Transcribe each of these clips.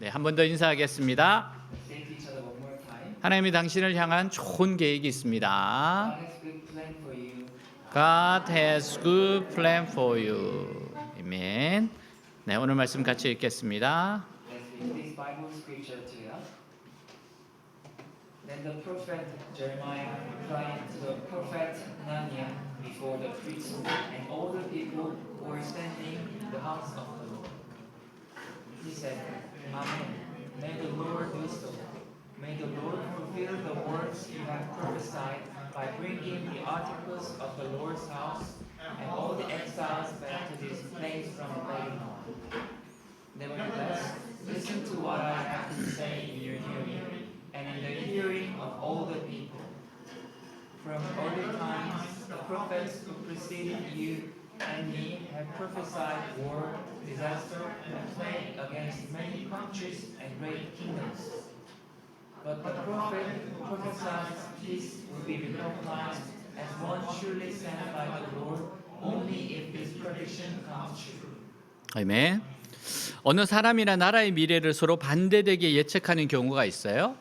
네, 한 번 더 인사하겠습니다. Thank each other one more time. 하나님이 당신을 향한 좋은 계획이 있습니다. God has a good plan for you. God has good plan for you. 아멘. 네, 오늘 말씀 같이 읽겠습니다. Let's read this Bible scripture together. Then the prophet Jeremiah cried to the prophet Hananiah before the priests and all the people who were standing in the house of the Lord. He said, Amen. May the Lord do so. May the Lord fulfill the words you have prophesied by bringing the articles of the Lord's house and all the exiles back to this place from Babylon. Nevertheless, listen to what I have to say in your hearing, and in the hearing of all the people. From early times, the prophets who preceded you and me have prophesied war, disaster, and plague against many countries and great kingdoms. But the prophet who prophesies peace will be recognized as one surely sent by the Lord, only if this prediction comes true. 아멘. 어느 사람이나 나라의 미래를 서로 반대되게 예측하는 경우가 있어요.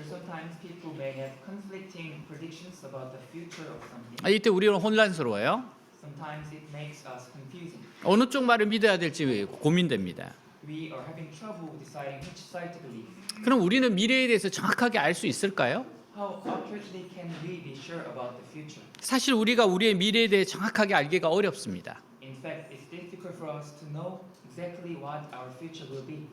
Sometimes people may have conflicting predictions about the future of something. 이때 우리는 혼란스러워요. Sometimes it makes us confusing. 어느 쪽 말을 믿어야 될지 고민됩니다. We are having trouble deciding which side to believe. 그럼 우리는 미래에 대해서 정확하게 알 수 있을까요? How accurately can we be sure about the future? 사실 우리가 우리의 미래에 대해 정확하게 알기가 어렵습니다. In fact, it's difficult for us to know exactly what our future will be.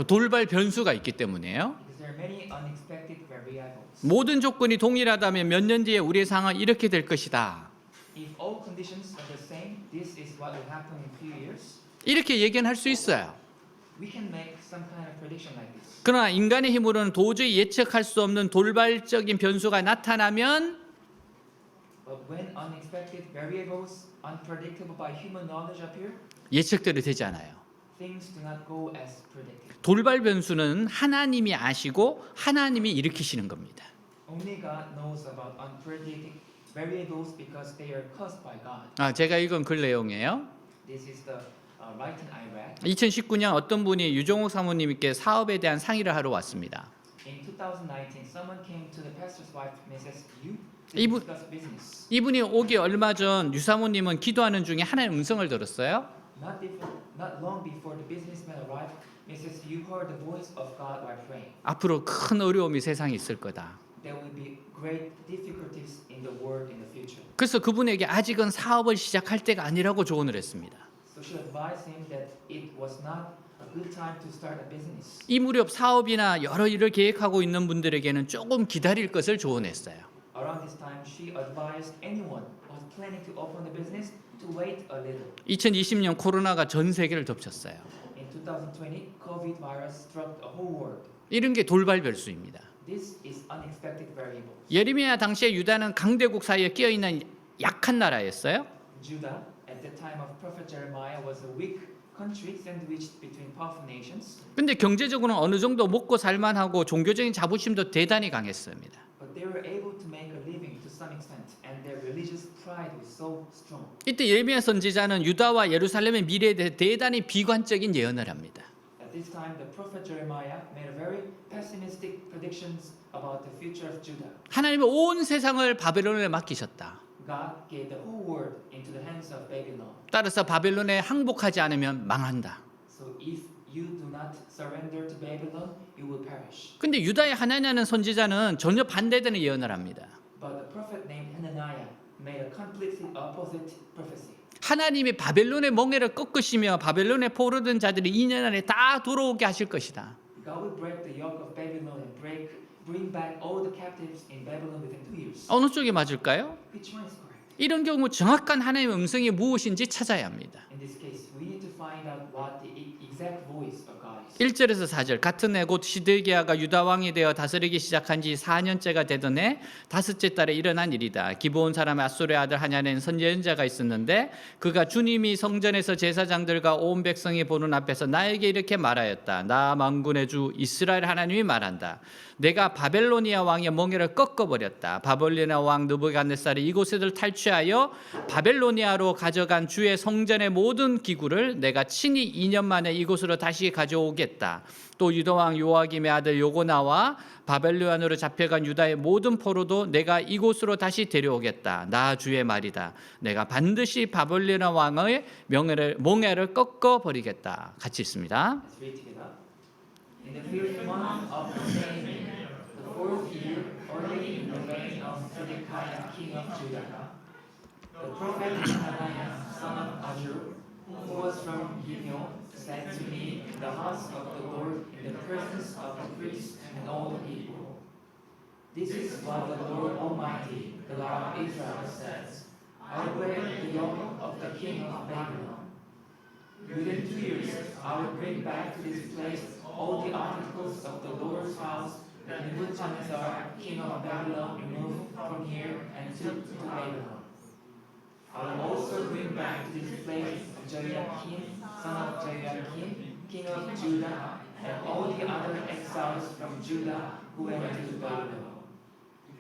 돌발 변수가 있기 때문에요. Because there are many unexpected variables. 모든 조건이 동일하다면 몇 년 뒤에 우리의 상황은 이렇게 될 것이다. If all conditions are the same, this is what will happen in few years. 이렇게 예견할 수 있어요. We can make some kind of prediction like this. 그러나 인간의 힘으로는 도저히 예측할 수 없는 돌발적인 변수가 나타나면 But when unexpected variables, unpredictable by human knowledge appear, 예측대로 되지 않아요. things do not go as predicted. 돌발 변수는 하나님이 아시고 하나님이 일으키시는 겁니다. Only God knows about unpredicted variables because they are caused by God. 제가 읽은 글 내용이에요. This is the writing I read. 2019년 어떤 분이 유종욱 사모님께 사업에 대한 상의를 하러 왔습니다. In 2019, someone came to the pastor's wife, Mrs. Yu, to 이분- discuss business. 이분이 오기 얼마 전 유 사모님은 기도하는 중에 하나님의 음성을 들었어요. Not long before the businessman arrived, Mrs. Yu heard the voice of God while praying. 앞으로 큰 어려움이 세상에 있을 거다. There will be great difficulties in the world in the future. 그래서 그분에게 아직은 사업을 시작할 때가 아니라고 조언을 했습니다. So she advised him that it was not a good time to start a business. 이 무렵 사업이나 여러 일을 계획하고 있는 분들에게는 조금 기다릴 것을 조언했어요. Around this time, she advised anyone who was planning to open a business to wait a little. 2020년 코로나가 전 세계를 덮쳤어요. In 2020, COVID virus struck the whole world. 이런 게 돌발 변수입니다. This is unexpected variables. 예레미야 당시에 유다는 강대국 사이에 끼어 있는 약한 나라였어요. Judah, at the time of Prophet Jeremiah, was a weak country sandwiched between powerful nations. 근데 경제적으로는 어느 정도 먹고 살만하고 종교적인 자부심도 대단히 강했습니다. But they were able to make a living to some extent, and their religious pride was so strong. 이때 예레미야 선지자는 유다와 예루살렘의 미래에 대해 대단히 비관적인 예언을 합니다. At this time, the prophet Jeremiah made a very pessimistic predictions about the future of Judah. 하나님은 온 세상을 바벨론에 맡기셨다. God gave the whole world into the hands of Babylon. 따라서 바벨론에 항복하지 않으면 망한다. So if you do not surrender to Babylon, you will perish. 근데 유다의 하나냐는 선지자는 전혀 반대되는 예언을 합니다. But the prophet named Hananiah made a completely opposite prophecy. 하나님이 바벨론의 멍에를 꺾으시며 바벨론에 포로된 자들이 2년 안에 다 돌아오게 하실 것이다. God will break the yoke of Babylon and bring back all the captives in Babylon within 2 years. 어느 쪽이 맞을까요? Which one is correct? 이런 경우 정확한 하나님의 음성이 무엇인지 찾아야 합니다. In this case, we need to find out what the exact voice of God is. 1절에서 4절 같은 해 곧 시드기야가 유다 왕이 되어 다스리기 시작한 지 4년째가 되던 해 다섯째 달에 일어난 일이다. 기브온 사람 아수르의 아들 하냐는 선지자가 있었는데 그가 주님이 성전에서 제사장들과 온 백성이 보는 앞에서 나에게 이렇게 말하였다. 나 만군의 주 이스라엘 하나님이 말한다. 내가 바벨로니아 왕의 멍에를 꺾어버렸다. 바벨로니아 왕 느부갓네살이 이곳을 탈취하여 바벨로니아로 가져간 주의 성전의 모든 기구를 내가 친히 2년 만에 이곳으로 다시 가져오겠다. 해겠다. 또 유다 왕 요아김의 아들 요고나와 바벨론으로 잡혀간 유다의 모든 포로도 내가 이곳으로 다시 데려오겠다. 나 주의 말이다. 내가 반드시 바벨론 왕의 몽해를 꺾어 버리겠다. 같이 있습니다. Let's read together. In the fifth month of the same year, the fourth year, early in the reign of Zedekiah king of Judah, the prophet Hananiah son of Azur, who was from Gibeon, said to me in the house of the Lord in the presence of the priests and all the people, "This is what the Lord Almighty, the God of Israel, says: I will break the yoke of the king of Babylon. Within 2 years, I will bring back to this place all the articles of the Lord's house that Nebuchadnezzar, king of Babylon, removed from here and took to Babylon. I will also bring back to this place Joachim, son of Joachim, king of Judah, and all the other exiles from Judah who went to Babylon,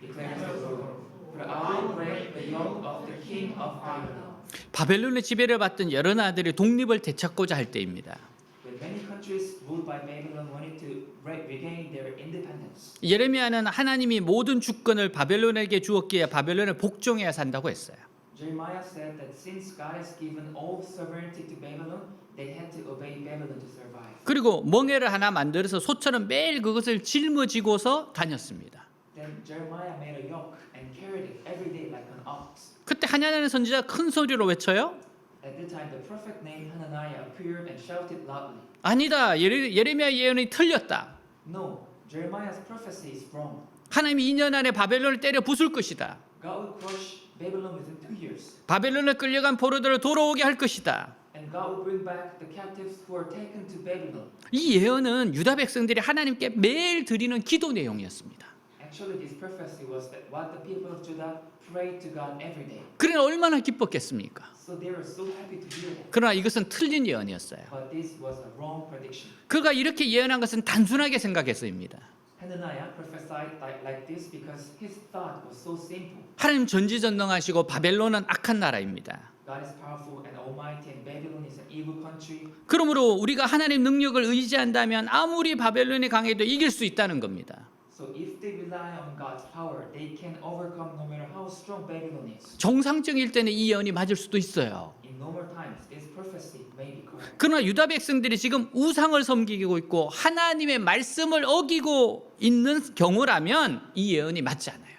declares the Lord. For I will break the yoke of the king of Babylon." 바벨론의 지배를 받던 여러 나라들이 독립을 되찾고자 할 때입니다. When many countries ruled by Babylon wanted to regain their independence, 예레미야는 하나님이 모든 주권을 바벨론에게 주었기에 바벨론을 복종해야 산다고 했어요. Jeremiah said that since God has given all sovereignty to Babylon, they had to obey Babylon to survive. 그리고 멍에를 하나 만들어서 소처럼 매일 그것을 짊어지고서 다녔습니다. Then Jeremiah made a yoke and carried it every day like an ox. 그때 하나님의 선지자가 큰 소리로 외쳐요. At that time, the prophet named Hananiah appeared and shouted loudly, 아니다. 예레미야 예언이 틀렸다. "No, Jeremiah's prophecy is wrong. 하나님이 2년 안에 바벨론을 때려 부술 것이다. God will crush Babylon within 2 years, 바벨론에 끌려간 포로들을 돌아오게 할 것이다. and God will bring back the captives who are taken to Babylon." 이 예언은 유다 백성들이 하나님께 매일 드리는 기도 내용이었습니다. Actually, this prophecy was that what the people of Judah prayed to God every day. 그러나 얼마나 기뻤겠습니까? So they were so happy to hear that. 그러나 이것은 틀린 예언이었어요. But this was a wrong prediction. 그가 이렇게 예언한 것은 단순하게 생각해서입니다. Hananiah prophesied like this because his thought was so simple. 하나님 전지전능하시고 바벨론은 악한 나라입니다. God is powerful and almighty, and Babylon is an evil country. 그러므로 우리가 하나님 능력을 의지한다면 아무리 바벨론이 강해도 이길 수 있다는 겁니다. So if they rely on God's power, they can overcome no matter how strong Babylon is. 정상적일 때는 이 예언이 맞을 수도 있어요. In normal times, this prophecy may be correct. 그러나 유다 백성들이 지금 우상을 섬기고 있고 하나님의 말씀을 어기고 있는 경우라면 이 예언이 맞지 않아요.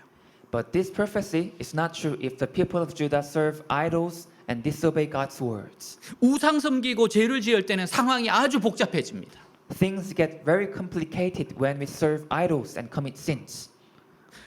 But this prophecy is not true if the people of Judah serve idols and disobey God's words. 우상 섬기고 죄를 지을 때는 상황이 아주 복잡해집니다. Things get very complicated when we serve idols and commit sins.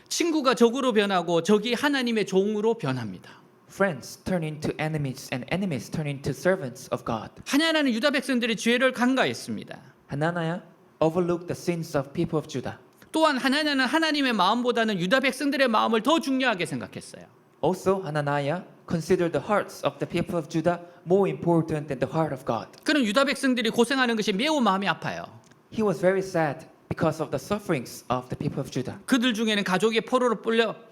친구가 적으로 변하고 적이 하나님의 종으로 변합니다. Friends turn into enemies, and enemies turn into servants of God. 하나님은 유다 백성들의 죄를 간과했습니다. Hananiah overlooked the sins of people of Judah. 또한 하나님은 하나님의 마음보다는 유다 백성들의 마음을 더 중요하게 생각했어요. Also, Hananiah considered the hearts of the people of Judah more important than the heart of God. 그럼 유다 백성들이 고생하는 것이 매우 마음이 아파요. He was very sad because of the sufferings of the people of Judah. 그들 중에는 가족의 포로로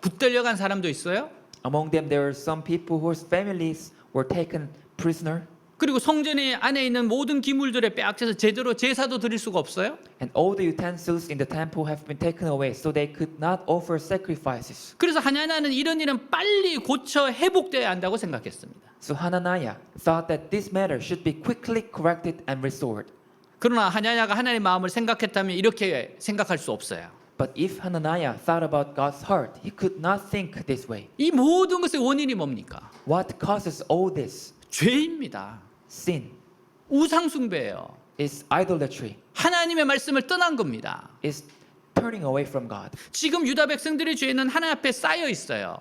붙들려간 사람도 있어요. Among them, there were some people whose families were taken prisoner, 그리고 성전에 안에 있는 모든 기물들에 빼앗겨서 제대로 제사도 드릴 수가 없어요. and all the utensils in the temple have been taken away, so they could not offer sacrifices. 그래서 하나님은 이런 일은 빨리 고쳐 회복돼야 한다고 생각했습니다. So Hananiah thought that this matter should be quickly corrected and restored. 그러나 하나냐가 하나님의 마음을 생각했다면 이렇게 생각할 수 없어요. But if Hananiah thought about God's heart, he could not think this way. 이 모든 것의 원인이 뭡니까? What causes all this? 죄입니다. Sin 우상 숭배예요. is idolatry, 하나님의 말씀을 떠난 겁니다. is turning away from God. 지금 유다 백성들의 죄는 하나님 앞에 쌓여 있어요.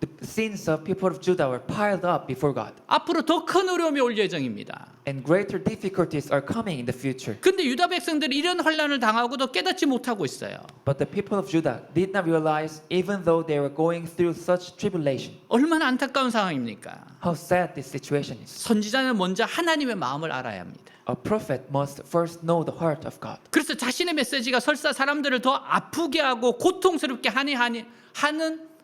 The sins of people of Judah were piled up before God, 앞으로 더 큰 어려움이 올 예정입니다. and greater difficulties are coming in the future. 근데 유다 백성들이 이런 환란을 당하고도 깨닫지 못하고 있어요. But the people of Judah did not realize, even though they were going through such tribulation, 얼마나 안타까운 상황입니까? how sad this situation is. 선지자는 먼저 하나님의 마음을 알아야 합니다. A prophet must first know the heart of God. 그래서 자신의 메시지가 설사 사람들을 더 아프게 하고 고통스럽게 하는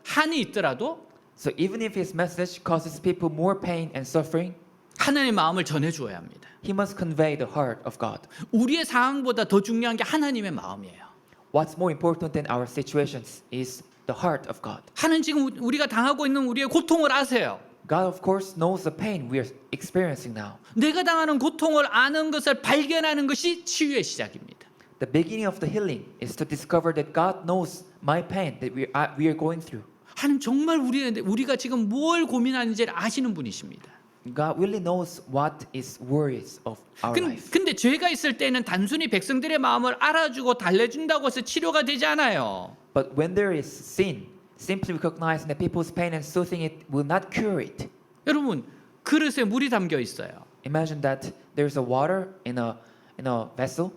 한이 있더라도 So even if his message causes people more pain and suffering, 하나님의 마음을 전해 주어야 합니다. He must convey the heart of God. 우리의 상황보다 더 중요한 게 하나님의 마음이에요. What's more important than our situations is the heart of God. 하나님 지금 우리가 당하고 있는 우리의 고통을 아세요. God, of course, knows the pain we are experiencing now. 내가 당하는 고통을 아는 것을 발견하는 것이 치유의 시작입니다. The beginning of the healing is to discover that God knows my pain that we are going through. 하나님 정말 우리가 지금 뭘 고민하는지를 아시는 분이십니다. God really knows what is worries of our life. 근데 죄가 있을 때는 단순히 백성들의 마음을 알아주고 달래준다고 해서 치료가 되지 않아요. But when there is sin, simply recognizing the people's pain and soothing it will not cure it. 여러분 그릇에 물이 담겨 있어요. Imagine that there's a water in a vessel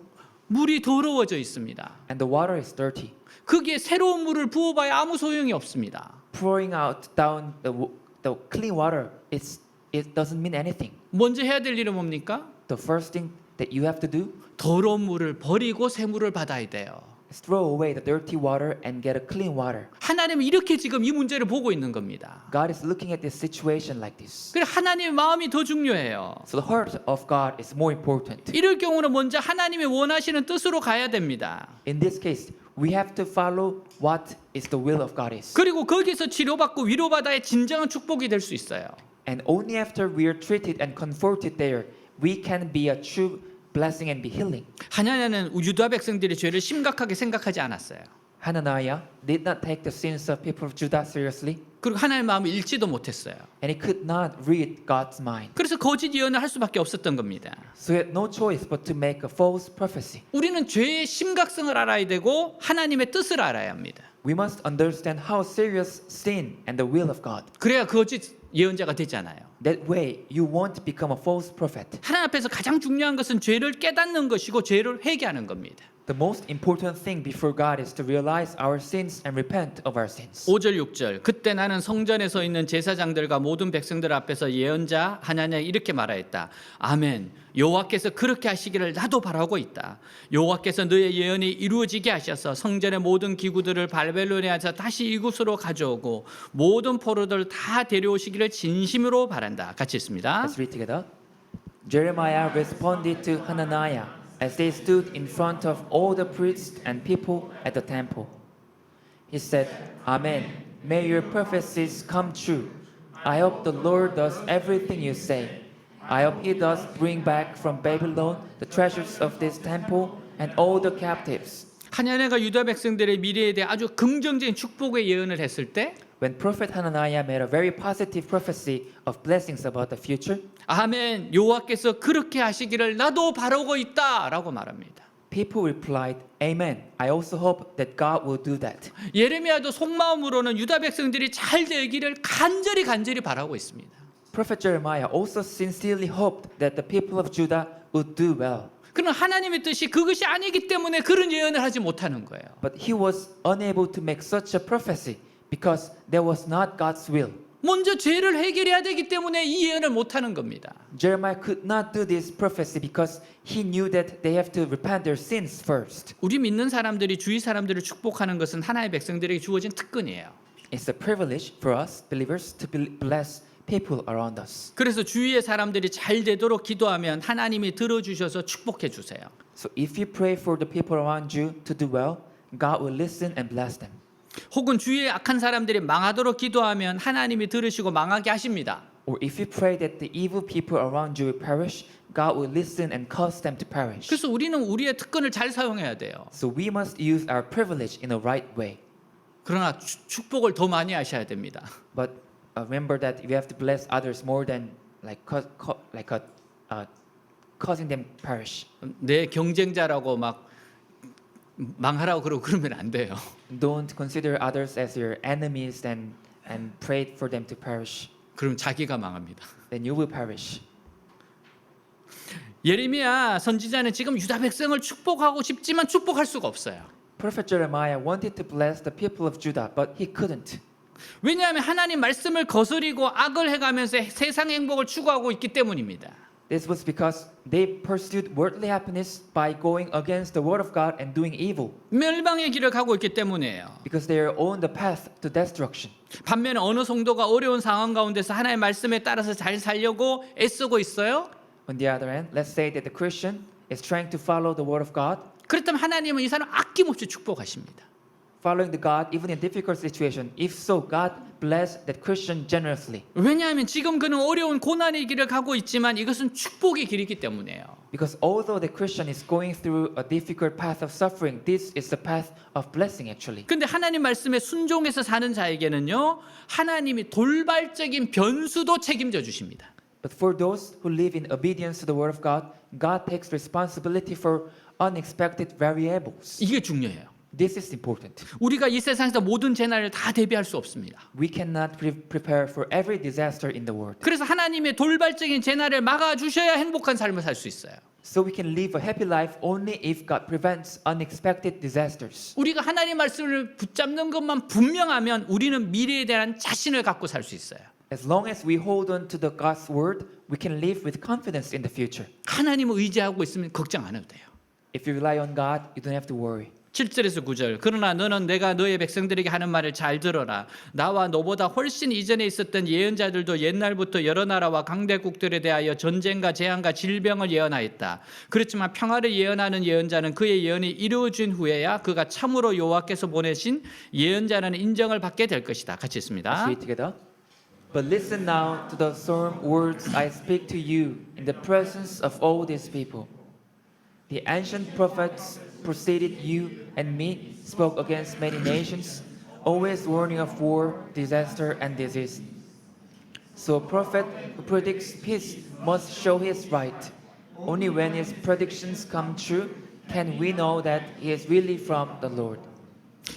물이 더러워져 있습니다. and the water is dirty. 거기에 새로운 물을 부어봐야 아무 소용이 없습니다. Pouring out down the clean water, it doesn't mean anything. 먼저 해야 될 일은 뭡니까? The first thing that you have to do 더러운 물을 버리고 새 물을 받아야 돼요. is throw away the dirty water and get a clean water. 하나님은 이렇게 지금 이 문제를 보고 있는 겁니다. God is looking at this situation like this. 그래서 하나님의 마음이 더 중요해요. So the heart of God is more important. 이럴 경우는 먼저 하나님의 원하시는 뜻으로 가야 됩니다. In this case, we have to follow what is the will of God is. 그리고 거기서 치료받고 위로받아야 진정한 축복이 될 수 있어요. And only after we are treated and comforted there, we can be a true blessing and be healing. 하나님은 유다 백성들의 죄를 심각하게 생각하지 않았어요. Hananiah did not take the sins of people of Judah seriously, 그리고 하나님의 마음을 읽지도 못했어요. and he could not read God's mind. 그래서 거짓 예언을 할 수밖에 없었던 겁니다. So he had no choice but to make a false prophecy. 우리는 죄의 심각성을 알아야 되고 하나님의 뜻을 알아야 합니다. We must understand how serious sin and the will of God. 그래야 거짓 예언자가 되지 않아요. That way, you won't become a false prophet. 하나님 앞에서 가장 중요한 것은 죄를 깨닫는 것이고 죄를 회개하는 겁니다. The most important thing before God is to realize our sins and repent of our sins. 5절 6절 그때 나는 성전에 서 있는 제사장들과 모든 백성들 앞에서 예언자 하나냐 이렇게 말하였다. 아멘. 여호와께서 그렇게 하시기를 나도 바라고 있다. 여호와께서 너의 예언이 이루어지게 하셔서 성전의 모든 기구들을 바벨론에서 다시 이곳으로 가져오고 모든 포로들 다 데려오시기를 진심으로 바란다. 같이 읽습니다. Let's read together. Jeremiah responded to Hananiah as they stood in front of all the priests and people at the temple. He said, Amen. May your prophecies come true. I hope the Lord does everything you say. I hope he does bring back from Babylon the treasures of this temple and all the captives. 하나냐가 유다 백성들의 미래에 대해 아주 긍정적인 축복의 예언을 했을 때 When Prophet Hananiah made a very positive prophecy of blessings about the future, 아멘. 여호와께서 그렇게 하시기를 나도 바라고 있다라고 말합니다. people replied, Amen. I also hope that God will do that. 예레미야도 속마음으로는 유다 백성들이 잘 되기를 간절히 바라고 있습니다. Prophet Jeremiah also sincerely hoped that the people of Judah would do well. 그러나 하나님의 뜻이 그것이 아니기 때문에 그런 예언을 하지 못하는 거예요. But he was unable to make such a prophecy because that was not God's will. 먼저 죄를 해결해야 되기 때문에 이 예언을 못하는 겁니다. Jeremiah could not do this prophecy because he knew that they have to repent their sins first. 우리 믿는 사람들이 주위 사람들을 축복하는 것은 하나님의 백성들에게 주어진 특권이에요. It's a privilege for us believers to bless people around us. 그래서 주위의 사람들이 잘 되도록 기도하면 하나님이 들어주셔서 축복해 주세요. So if you pray for the people around you to do well, God will listen and bless them. 혹은 주위의 악한 사람들이 망하도록 기도하면 하나님이 들으시고 망하게 하십니다. Or if you pray that the evil people around you will perish, God will listen and cause them to perish. 그래서 우리는 우리의 특권을 잘 사용해야 돼요. So we must use our privilege in the right way. 그러나 축복을 더 많이 하셔야 됩니다. But remember that we have to bless others more than causing them perish. 내 경쟁자라고 막 망하라고 그러면 안 돼요. Don't consider others as your enemies and pray for them to perish. 그럼 자기가 망합니다. Then you will perish. 예레미야 선지자는 지금 유다 백성을 축복하고 싶지만 축복할 수가 없어요. Prophet Jeremiah wanted to bless the people of Judah, but he couldn't. 왜냐하면 하나님 말씀을 거스리고 악을 해가면서 세상 행복을 추구하고 있기 때문입니다. This was because they pursued worldly happiness by going against the word of God and doing evil, 멸망의 길을 가고 있기 때문이에요. because they are on the path to destruction. 반면에 어느 성도가 어려운 상황 가운데서 하나님의 말씀에 따라서 잘 살려고 애쓰고 있어요. On the other hand, let's say that the Christian is trying to follow the word of God, 그렇다면 하나님은 이 사람 아낌없이 축복하십니다. following the God even in difficult situation. If so, God bless that Christian generously, 왜냐하면 지금 그는 어려운 고난의 길을 가고 있지만 이것은 축복의 길이기 때문이에요. because although the Christian is going through a difficult path of suffering, this is the path of blessing actually. 근데 하나님 말씀에 순종해서 사는 자에게는요, 하나님이 돌발적인 변수도 책임져 주십니다. But for those who live in obedience to the word of God, God takes responsibility for unexpected variables. 이게 중요해요. This is important. 우리가 이 세상에서 모든 재난을 다 대비할 수 없습니다. We cannot prepare for every disaster in the world. 그래서 하나님의 돌발적인 재난을 막아 주셔야 행복한 삶을 살 수 있어요. So we can live a happy life only if God prevents unexpected disasters. 우리가 하나님 말씀을 붙잡는 것만 분명하면 우리는 미래에 대한 자신을 갖고 살 수 있어요. As long as we hold on to the God's word, we can live with confidence in the future. 하나님을 의지하고 있으면 걱정 안 해도 돼요. If you rely on God, you don't have to worry. 7절에서 9절. 그러나 너는 내가 너의 백성들에게 하는 말을 잘 들어라. 나와 너보다 훨씬 이전에 있었던 예언자들도 옛날부터 여러 나라와 강대국들에 대하여 전쟁과 재앙과 질병을 예언하였다. 그렇지만 평화를 예언하는 예언자는 그의 예언이 이루어진 후에야 그가 참으로 여호와께서 보내신 예언자라는 인정을 받게 될 것이다. 같이 Let's 있습니다. read together. But listen now to the solemn words I speak to you in the presence of all these people. The ancient prophets preceded you and me spoke against many nations, always warning of war, disaster, and disease. So a prophet who predicts peace must show his right. Only when his predictions come true can we know that he is really from the Lord.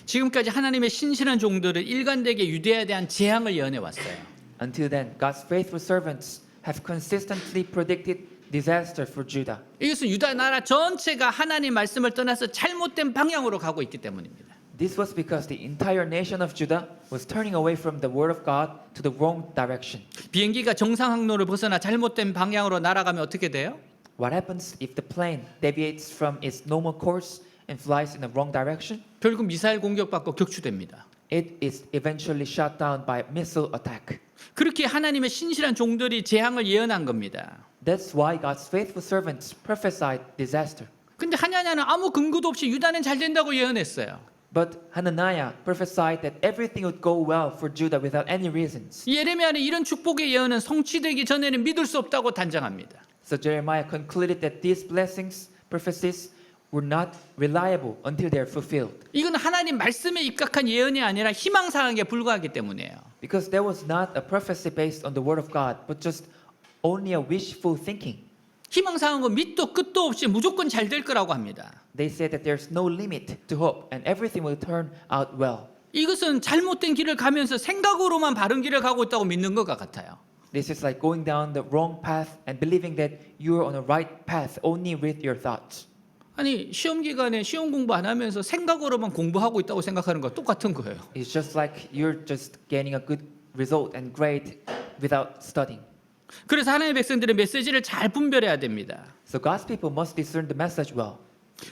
지금까지 하나님의 신실한 종들은 일관되게 유대에 대한 재앙을 예언해 왔어요. Until then, God's faithful servants have consistently predicted disaster for Judah. 이것은 유다 나라 전체가 하나님 말씀을 떠나서 잘못된 방향으로 가고 있기 때문입니다. This was because the entire nation of Judah was turning away from the word of God to the wrong direction. 비행기가 정상 항로를 벗어나 잘못된 방향으로 날아가면 어떻게 돼요? What happens if the plane deviates from its normal course and flies in the wrong direction? 결국 미사일 공격받고 격추됩니다. It is eventually shot down by missile attack. 그렇게 하나님의 신실한 종들이 재앙을 예언한 겁니다. That's why God's faithful servants prophesied disaster. 근데 하나냐는 아무 근거도 없이 유다는 잘 된다고 예언했어요. But Hananiah prophesied that everything would go well for Judah without any reasons. 예레미야는 이런 축복의 예언은 성취되기 전에는 믿을 수 없다고 단정합니다. So Jeremiah concluded that these blessings, prophecies, were not reliable until they are fulfilled. 이건 하나님 말씀에 입각한 예언이 아니라 희망사항에 불과하기 때문이에요. Because there was not a prophecy based on the word of God, but just only a wishful thinking. 희망사항은 밑도 끝도 없이 무조건 잘 될 거라고 합니다. They said that there's no limit to hope and everything will turn out well. 이것은 잘못된 길을 가면서 생각으로만 바른 길을 가고 있다고 믿는 것 같아요. This is like going down the wrong path and believing that you are on the right path only with your thoughts. 아니 시험 기간에 시험 공부 안 하면서 생각으로만 공부하고 있다고 생각하는 거 똑같은 거예요. It's just like you're just gaining a good result and grade without studying. 그래서 하나님의 백성들의 메시지를 잘 분별해야 됩니다. So God's people must discern the message well.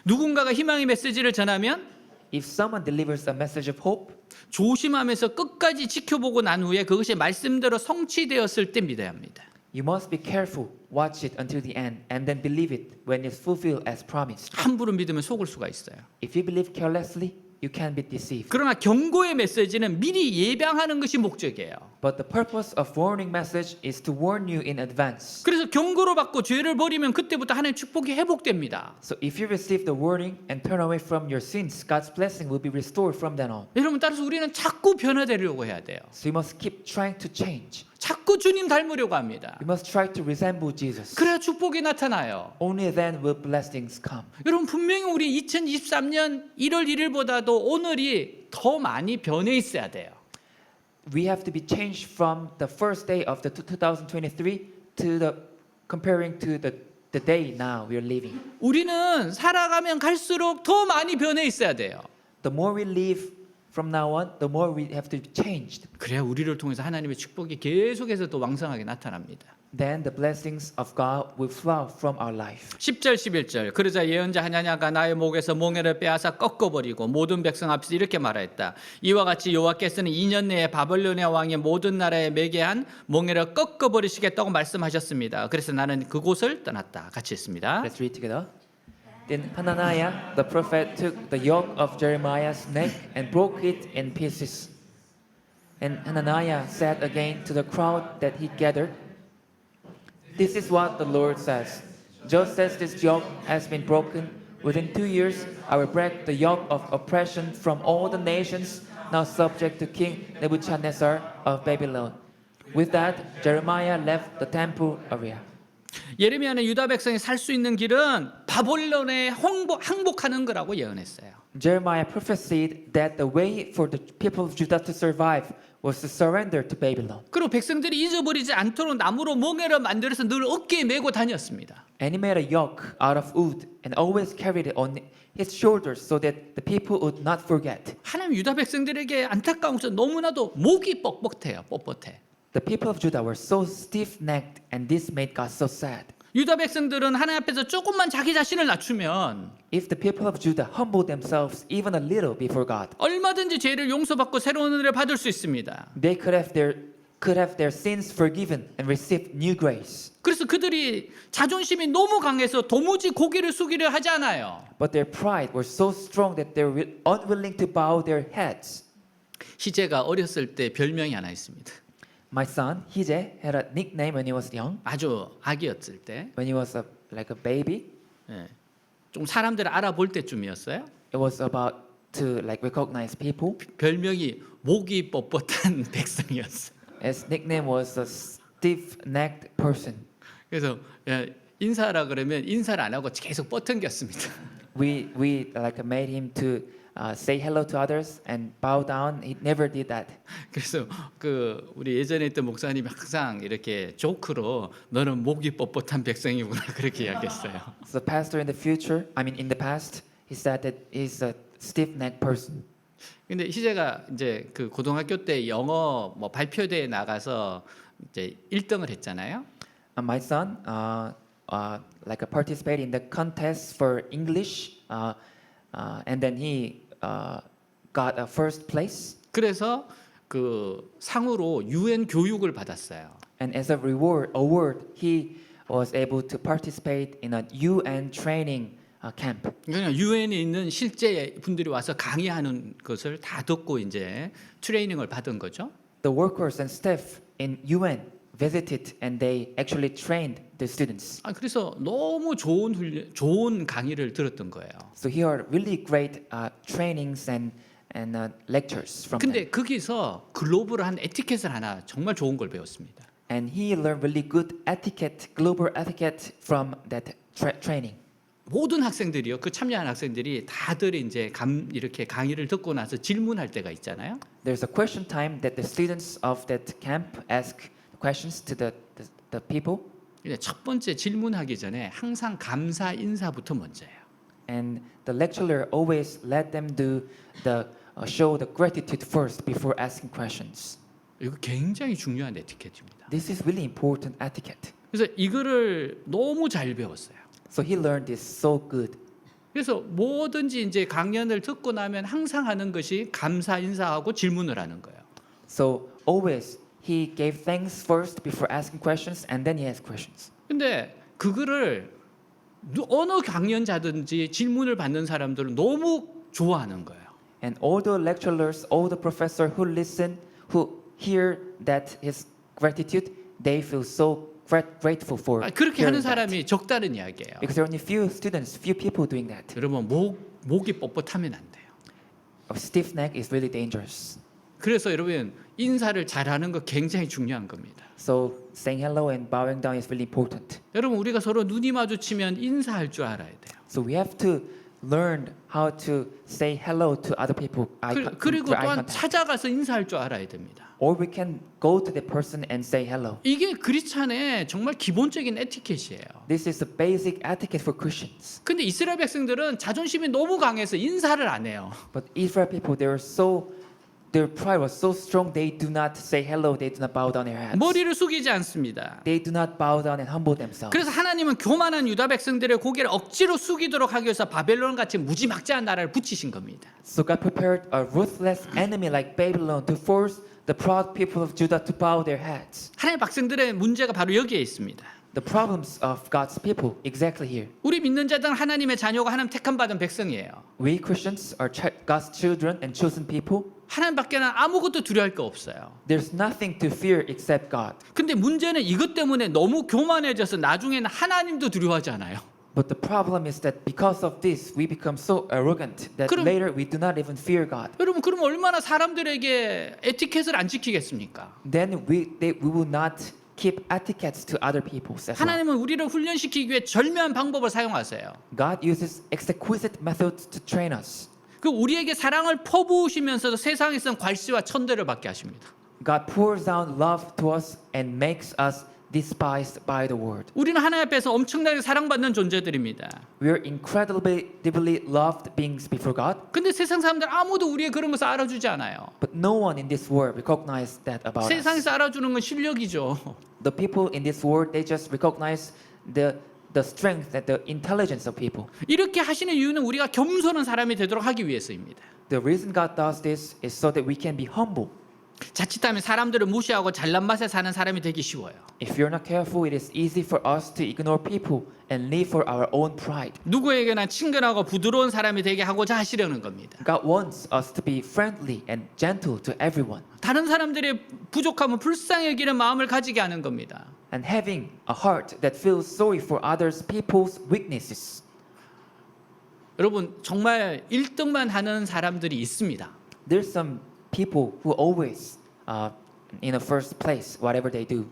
누군가가 희망의 메시지를 전하면 If someone delivers a message of hope, 조심하면서 끝까지 지켜보고 난 후에 그것이 말씀대로 성취되었을 때 믿어야 합니다. you must be careful, watch it until the end, and then believe it when it's fulfilled as promised. 함부로 믿으면 속을 수가 있어요. If you believe carelessly, you can be deceived. 그러나 경고의 메시지는 미리 예방하는 것이 목적이에요. But the purpose of warning message is to warn you in advance. 그래서 경고를 받고 죄를 버리면 그때부터 하나님의 축복이 회복됩니다. So if you receive the warning and turn away from your sins, God's blessing will be restored from then on. 여러분 따라서 우리는 자꾸 변화되려고 해야 돼요. So you must keep trying to change. 자꾸 주님 닮으려고 합니다. You must try to resemble Jesus. 그래야 축복이 나타나요. Only then will blessings come. 여러분 분명히 우리 2023년 1월 1일보다도 오늘이 더 많이 변해 있어야 돼요. We have to be changed from the first day of the 2023 to the comparing to the day now we are living. 우리는 살아가면 갈수록 더 많이 변해 있어야 돼요. The more we live from now on, the more we have to be changed. 그래야 우리를 통해서 하나님의 축복이 계속해서 또 왕성하게 나타납니다. then the blessings of God will flow from our life. 10절 11절 그러자 예언자 하나냐가 나의 목에서 몽에를 빼앗아 꺾어버리고 모든 백성 앞에서 이렇게 말하였다. 이와 같이 여호와께서는 2년 내에 바벨로니아 왕의 모든 나라에 매게 한 몽에를 꺾어버리시겠다고 말씀하셨습니다. 그래서 나는 그곳을 떠났다. 같이 했습니다. Let's read together. Then Hananiah the prophet took the yoke of Jeremiah's neck and broke it in pieces. And Hananiah said again to the crowd that he gathered, "This is what the Lord says. Just as this yoke has been broken, within 2 years I will break the yoke of oppression from all the nations now subject to King Nebuchadnezzar of Babylon." With that, Jeremiah left the temple area. 예레미야는 유다 백성이 살 수 있는 길은 바벨론에 항복하는 거라고 예언했어요. Jeremiah prophesied that the way for the people of Judah to survive was to surrender to Babylon. 그리고 백성들이 잊어버리지 않도록 나무로 몽에를 만들어서 늘 어깨에 메고 다녔습니다. And he made a yoke out of wood and always carried it on his shoulders so that the people would not forget. 하나님 유다 백성들에게 안타까운 것은 너무나도 목이 뻣뻣해. The people of Judah were so stiff-necked, and this made God so sad. 유다 백성들은 하나님 앞에서 조금만 자기 자신을 낮추면 If the people of Judah humbled themselves even a little before God, 얼마든지 죄를 용서받고 새로운 은혜를 받을 수 있습니다. they could have their sins forgiven and receive new grace. 그래서 그들이 자존심이 너무 강해서 도무지 고개를 숙이려 하지 않아요. But their pride was so strong that they were unwilling to bow their heads. 희재가 어렸을 때 별명이 하나 있습니다. My son Hije had a nickname when he was young. 아주 아기였을 때, When he was like a baby, 예, 좀 사람들을 알아볼 때쯤이었어요. it was about to like recognize people. 별명이 목이 뻣뻣한 백성이었어요. His nickname was a stiff-necked person. 그래서 인사하라 그러면 인사를 안 하고 계속 뻗어겼습니다. We like made him to say hello to others and bow down. He never did that. 그래서 그 우리 예전에 있던 목사님이 항상 이렇게 조크로 너는 목이 뻣뻣한 백성이구나 그렇게 이야기했어요. So pastor in the past, he said that he's a stiff-necked person. 근데 희재가 이제 그 고등학교 때 영어 뭐 발표대회 나가서 이제 1등을 했잖아요. My son, like participated in the contest for English, and then he got a first place. 그래서 그 상으로 UN 교육을 받았어요. And as a award, he was able to participate in a UN training camp. 그러니까 유엔에 있는 실제 분들이 와서 강의하는 것을 다 듣고 이제 트레이닝을 받은 거죠. The workers and staff in UN visited and they actually trained the students. 그래서 너무 좋은 강의를 들었던 거예요. So here are really great trainings and lectures from them. 근데 거기서 글로벌한 에티켓을 하나 정말 좋은 걸 배웠습니다. And he learned really good etiquette, global etiquette from that training. 모든 학생들이요, 그 참여한 학생들이 다들 이제 이렇게 강의를 듣고 나서 질문할 때가 있잖아요. There's a question time that the students of that camp ask questions to the people. 근데 첫 번째 질문하기 전에 항상 감사 인사부터 먼저예요. And the lecturer always let them do show the gratitude first before asking questions. 이거 굉장히 중요한 에티켓입니다. This is really important etiquette. 그래서 이거를 너무 잘 배웠어요. So he learned this so good. 그래서 뭐든지 이제 강연을 듣고 나면 항상 하는 것이 감사 인사하고 질문을 하는 거예요. So always he gave thanks first before asking questions, and then he asked questions. 근데 그거를 어느 강연자든지 질문을 받는 사람들은 너무 좋아하는 거예요. And all the lecturers, all the professor who listen, who hear that his gratitude, they feel so grateful for 그렇게 hearing 하는 that. 사람이 적다는 이야기예요. Because there are only few students, few people doing that. 여러분 목이 뻣뻣하면 안 돼요. A stiff neck is really dangerous. 그래서 여러분 인사를 잘하는 거 굉장히 중요한 겁니다. So saying hello and bowing down is really important. 여러분 우리가 서로 눈이 마주치면 인사할 줄 알아야 돼요. So we have to learn how to say hello to other people. 그리고 through eye 또한 contact. 찾아가서 인사할 줄 알아야 됩니다. Or we can go to the person and say hello. 이게 크리스찬의 정말 기본적인 에티켓이에요. This is the basic etiquette for Christians. 근데 이스라엘 백성들은 자존심이 너무 강해서 인사를 안 해요. But Israel people, they were so Their pride was so strong they do not say hello, they do not bow down their heads. 머리를 숙이지 않습니다. They do not bow down and humble themselves. 그래서 하나님은 교만한 유다 백성들의 고개를 억지로 숙이도록 하기 위해서 바벨론 같이 무지막지한 나라를 붙이신 겁니다. So God prepared a ruthless enemy like Babylon to force the proud people of Judah to bow their heads. 하나님 백성들의 문제가 바로 여기에 있습니다. The problems of God's people exactly here. 우리 믿는 자들은 하나님의 자녀가 하나님 택함 받은 백성이에요. We Christians are God's children and chosen people. 하나님밖에는 아무것도 두려워할 거 없어요. There's nothing to fear except God. 근데 문제는 이것 때문에 너무 교만해져서 나중에는 하나님도 두려워하지 않아요. But the problem is that because of this, we become so arrogant that 그럼- later we do not even fear God. 여러분 그럼 얼마나 사람들에게 에티켓을 안 지키겠습니까? Then we will not keep etiquettes to other people as well. 하나님은 우리를 훈련시키기 위해 절묘한 방법을 사용하세요. God uses exquisite methods to train us. 그 우리에게 사랑을 퍼부으시면서도 세상에서는 괄시와 천대를 받게 하십니다. God pours out love to us and makes us despised by the world. 우리는 하나님 앞에서 엄청나게 사랑받는 존재들입니다. We are incredibly loved beings before God, 근데 세상 사람들 아무도 우리의 그런 것을 알아주지 않아요. but no one in this world recognizes that about us. 세상에서 알아주는 건 실력이죠. The people in this world, they just recognize the strength and the intelligence of people. 이렇게 하시는 이유는 우리가 겸손한 사람이 되도록 하기 위해서입니다. The reason God does this is so that we can be humble. 자칫하면 사람들을 무시하고 잘난 맛에 사는 사람이 되기 쉬워요. If you're not careful, it is easy for us to ignore people and live for our own pride. 누구에게나 친근하고 부드러운 사람이 되게 하고자 하시려는 겁니다. God wants us to be friendly and gentle to everyone, 다른 사람들의 부족함을 불쌍히 여기는 마음을 가지게 하는 겁니다. and having a heart that feels sorry for others people's weaknesses. 여러분 정말 1등만 하는 사람들이 있습니다. There's some people who always in the first place whatever they do,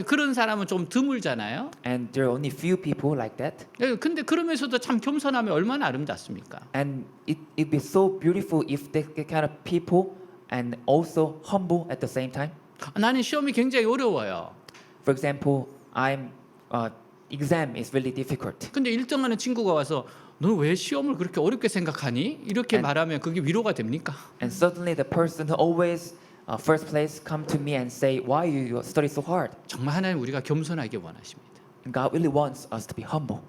그런 사람은 좀 드물잖아요. and there are only few people like that. 근데 그러면서도 참 겸손하면 얼마나 아름답습니까? And it'd be so beautiful if they kind of people and also humble at the same time. 나는 시험이 굉장히 어려워요. For example, exam is really difficult. 근데 1등하는 친구가 와서 너 왜 시험을 그렇게 어렵게 생각하니? 이렇게 And- 말하면 그게 위로가 됩니까? And suddenly the person who always first place come to me and say, why you study so hard? 정말 하나님 우리가 겸손하게 원하십니다. And God really wants us to be humble.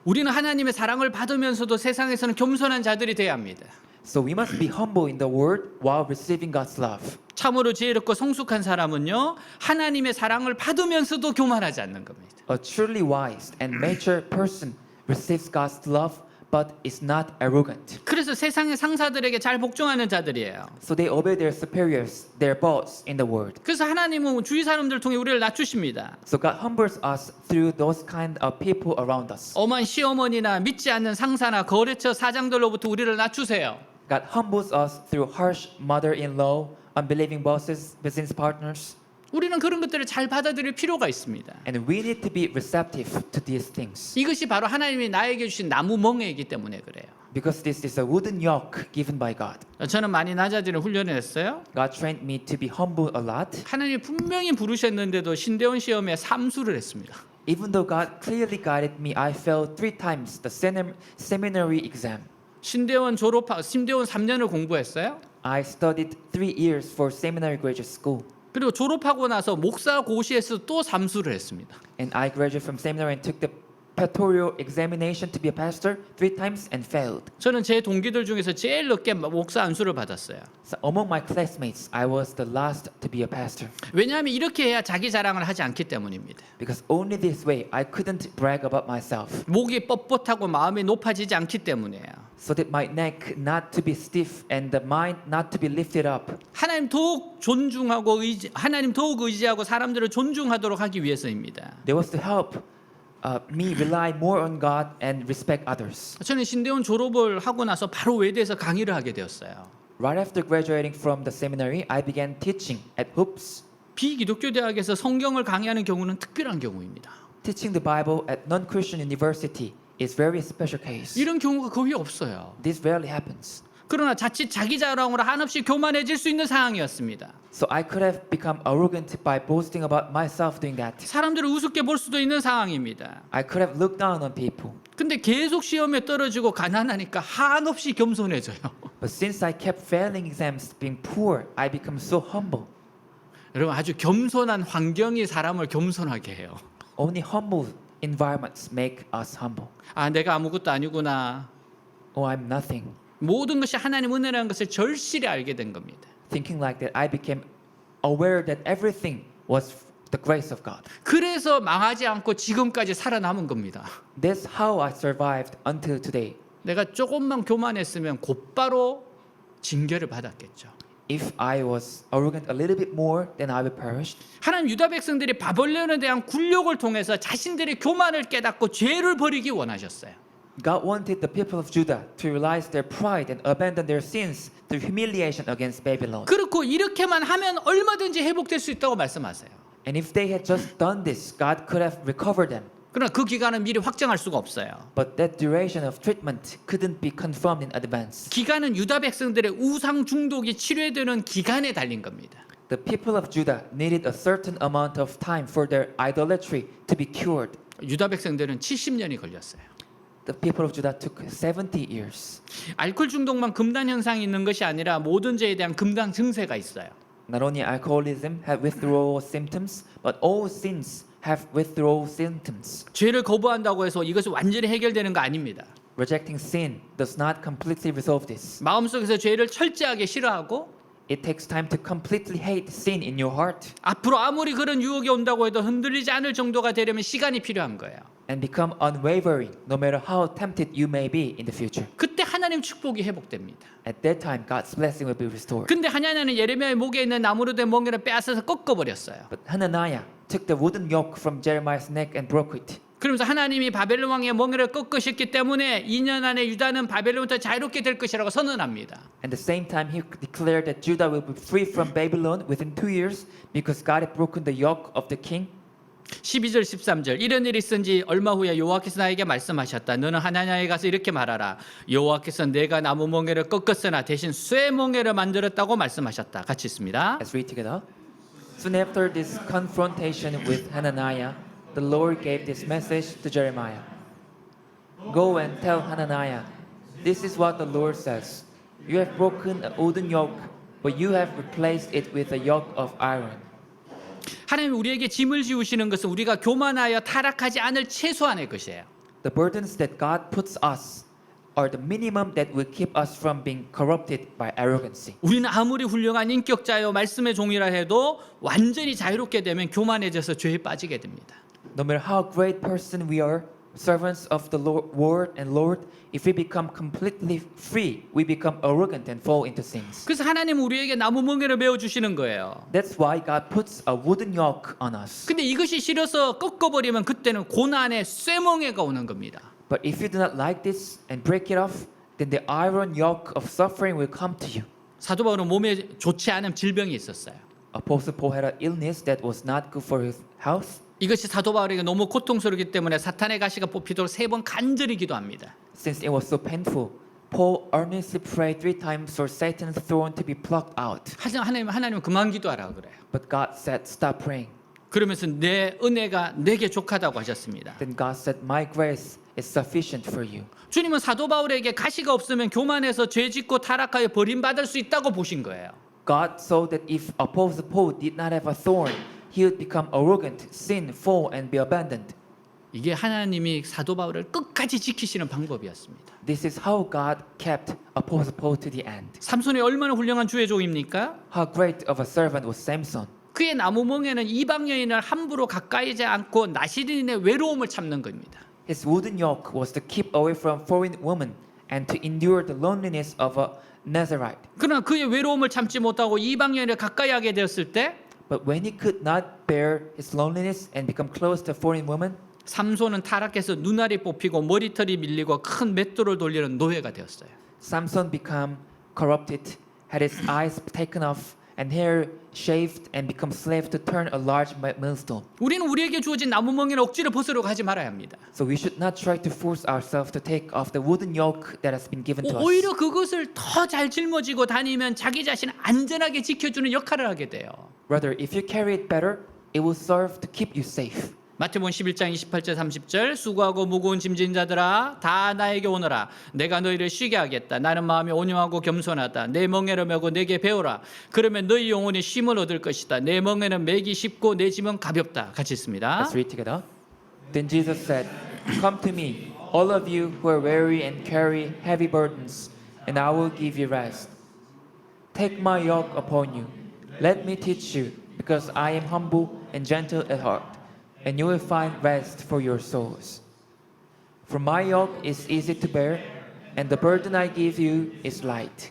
우리는 하나님의 사랑을 받으면서도 세상에서는 겸손한 자들이 돼야 합니다. So we must be humble in the word while receiving God's love. 참으로 지혜롭고 성숙한 사람은요 하나님의 사랑을 받으면서도 교만하지 않는 겁니다. A truly wise and mature person receives God's love but is not arrogant. 그래서 세상의 상사들에게 잘 복종하는 자들이에요. So they obey their superiors, their boss in the word. 그래서 하나님은 주위 사람들을 통해 우리를 낮추십니다. So God humbles us through those kind of people around us. 엄한 시어머니나 믿지 않는 상사나 거래처 사장들로부터 우리를 낮추세요. God humbles us through harsh mother-in-law, unbelieving bosses, business partners. 우리는 그런 것들을 잘 받아들일 필요가 있습니다. And we need to be receptive to these things. 이것이 바로 하나님이 나에게 주신 나무 멍에이기 때문에 그래요. Because this is a wooden yoke given by God. 저는 많이 낮아지는 훈련을 했어요. God trained me to be humble a lot. 하나님이 분명히 부르셨는데도 신대원 시험에 3수를 했습니다. Even though God clearly guided me, I failed 3 times the seminary exam. 신대원 3년을 공부했어요. I studied 3 years for seminary graduate school. 그리고 졸업하고 나서 목사 고시에서 또 3수를 했습니다. And I graduated from seminary and took the pastoral examination to be a pastor 3 times and failed. 저는 제 동기들 중에서 제일 늦게 목사 안수를 받았어요. So among my classmates, I was the last to be a pastor. 왜냐하면 이렇게 해야 자기 자랑을 하지 않기 때문입니다. Because only this way I couldn't brag about myself. 목이 뻣뻣하고 마음이 높아지지 않기 때문이에요. So that my neck not to be stiff and the mind not to be lifted up. 하나님 더욱 존중하고 하나님 더욱 의지하고 사람들을 존중하도록 하기 위해서입니다. That was to help me rely more on God and respect others. 저는 신대원 졸업을 하고 나서 바로 외대에서 강의를 하게 되었어요. Right after graduating from the seminary, I began teaching at Hoops. 비기독교 대학에서 성경을 강의하는 경우는 특별한 경우입니다. Teaching the Bible at non-Christian university is very special case. 이런 경우가 거의 없어요. This rarely happens. 그러나 자칫 자기 자랑으로 한없이 교만해질 수 있는 상황이었습니다. So I could have become arrogant by boasting about myself doing that. 사람들을 우습게 볼 수도 있는 상황입니다. I could have looked down on people. 근데 계속 시험에 떨어지고 가난하니까 한없이 겸손해져요. But since I kept failing exams, being poor, I become so humble. 여러분 아주 겸손한 환경이 사람을 겸손하게 해요. Only humble environments make us humble. 아, 내가 아무것도 아니구나. Oh, I'm nothing. 모든 것이 하나님 은혜라는 것을 절실히 알게 된 겁니다. Thinking like that, I became aware that everything was the grace of God. 그래서 망하지 않고 지금까지 살아남은 겁니다. That's how I survived until today. 내가 조금만 교만했으면 곧바로 징계를 받았겠죠. If I was arrogant a little bit more, then I would perish. 하나님 유다 백성들이 바벨론에 대한 굴욕을 통해서 자신들의 교만을 깨닫고 죄를 버리기 원하셨어요. God wanted the people of Judah to realize their pride and abandon their sins through humiliation against Babylon. 그렇고 이렇게만 하면 얼마든지 회복될 수 있다고 말씀하세요. And if they had just done this, God could have recovered them. 그러나 그 기간은 미리 확정할 수가 없어요. But that duration of treatment couldn't be confirmed in advance. 기간은 유다 백성들의 우상 중독이 치료되는 기간에 달린 겁니다. The people of Judah needed a certain amount of time for their idolatry to be cured. 유다 백성들은 70년이 걸렸어요. The people of Judah took 70 years. 알코올 중독만 금단 현상이 있는 것이 아니라 모든 죄에 대한 금단 증세가 있어요. Not only alcoholism had withdrawal symptoms, but all sins have withdrawal symptoms. 죄를 거부한다고 해서 이것이 완전히 해결되는 거 아닙니다. Rejecting sin does not completely resolve this. 마음속에서 죄를 철저하게 싫어하고 It takes time to completely hate sin in your heart 앞으로 아무리 그런 유혹이 온다고 해도 흔들리지 않을 정도가 되려면 시간이 필요한 거예요. and become unwavering no matter how tempted you may be in the future. 그때 하나님 축복이 회복됩니다. At that time, God's blessing will be restored. 근데 하나님은 예레미야의 목에 있는 나무로 된 멍에를 빼앗아서 꺾어버렸어요. But Hananiah took the wooden yoke from Jeremiah's neck and broke it. 그러면서 하나님이 바벨론 왕의 멍에를 꺾으셨기 때문에 2년 안에 유다는 바벨론부터 자유롭게 될 것이라고 선언합니다. At the same time, he declared that Judah will be free from Babylon within 2 years because God had broken the yoke of the king. 12절 13절 이런 일이 있은 지 얼마 후에 여호와께서 나에게 말씀하셨다. 너는 하나냐에 가서 이렇게 말하라. 여호와께서 내가 나무 멍에를 꺾었으나 대신 쇠 멍에를 만들었다고 말씀하셨다. 같이 있습니다. Let's read together. Soon after this confrontation with Hananiah, the Lord gave this message to Jeremiah. Go and tell Hananiah, this is what the Lord says. You have broken a wooden yoke, but you have replaced it with a yoke of iron. 하나님 우리에게 짐을 지우시는 것은 우리가 교만하여 타락하지 않을 최소한의 것이에요. The burdens that God puts us are the minimum that will keep us from being corrupted by arrogancy. 우리는 아무리 훌륭한 인격자요 말씀의 종이라 해도 완전히 자유롭게 되면 교만해져서 죄에 빠지게 됩니다. No matter how great person we are, servants of the Word and Lord, if we become completely free, we become arrogant and fall into sins. 그래서 하나님 우리에게 나무 멍에를 메워 주시는 거예요. That's why God puts a wooden yoke on us. 근데 이것이 싫어서 꺾어버리면 그때는 고난의 쇠멍에가 오는 겁니다. But if you do not like this and break it off, then the iron yoke of suffering will come to you. 사도 바울은 몸에 좋지 않은 질병이 있었어요. Apostle Paul had an illness that was not good for his health. 이것이 사도 바울에게 너무 고통스럽기 때문에 사탄의 가시가 뽑히도록 3번 간절히 기도합니다. Since it was so painful, Paul earnestly prayed 3 times for Satan's thorn to be plucked out. 하지만 하나님은 그만 기도하라 그래요. But God said, stop praying. 그러면서 내 은혜가 내게 족하다고 하셨습니다. Then God said, my grace is sufficient for you. 주님은 사도 바울에게 가시가 없으면 교만해서 죄 짓고 타락하여 버림받을 수 있다고 보신 거예요. God saw that if Apostle Paul did not have a thorn, he would become arrogant, sin, fall, and be abandoned. 이게 하나님이 사도 바울을 끝까지 지키시는 방법이었습니다. This is how God kept Apostle Paul to the end. 삼손이 얼마나 훌륭한 주의 종입니까? How great of a servant was Samson. 그의 나무멍에는 이방 여인을 함부로 가까이지 않고 나시린의 외로움을 참는 겁니다. His wooden yoke was to keep away from foreign women and to endure the loneliness of a Nazarite. 그러나 그의 외로움을 참지 못하고 이방 여인을 가까이 하게 되었을 때 But when he could not bear his loneliness and become close to foreign women, 삼손은 타락해서 눈알이 뽑히고 머리털이 밀리고 큰 맷돌을 돌리는 노예가 되었어요. Samson became corrupted, had his eyes taken off, and hair shaved, and become slave to turn a large millstone. 우리는 우리에게 주어진 나무멍에는 억지로 벗으려고 하지 말아야 합니다. So we should not try to force ourselves to take off the wooden yoke that has been given to us. 오히려 그것을 더 잘 짊어지고 다니면 자기 자신을 안전하게 지켜주는 역할을 하게 돼요. Rather, if you carry it better, it will serve to keep you safe. 마태복음 11장 28절 30절 수고하고 무거운 짐진 자들아 다 나에게 오너라 내가 너희를 쉬게 하겠다 나는 마음이 온유하고 겸손하다 내 멍에를 메고 내게 배우라 그러면 너희 영혼이 쉼을 얻을 것이다 내 멍에는 매기 쉽고 내 짐은 가볍다 같이 있습니다. Let's read together. Then Jesus said, "Come to me, all of you who are weary and carry heavy burdens, and I will give you rest. Take my yoke upon you. Let me teach you, because I am humble and gentle at heart, and you will find rest for your souls. For my yoke is easy to bear, and the burden I give you is light."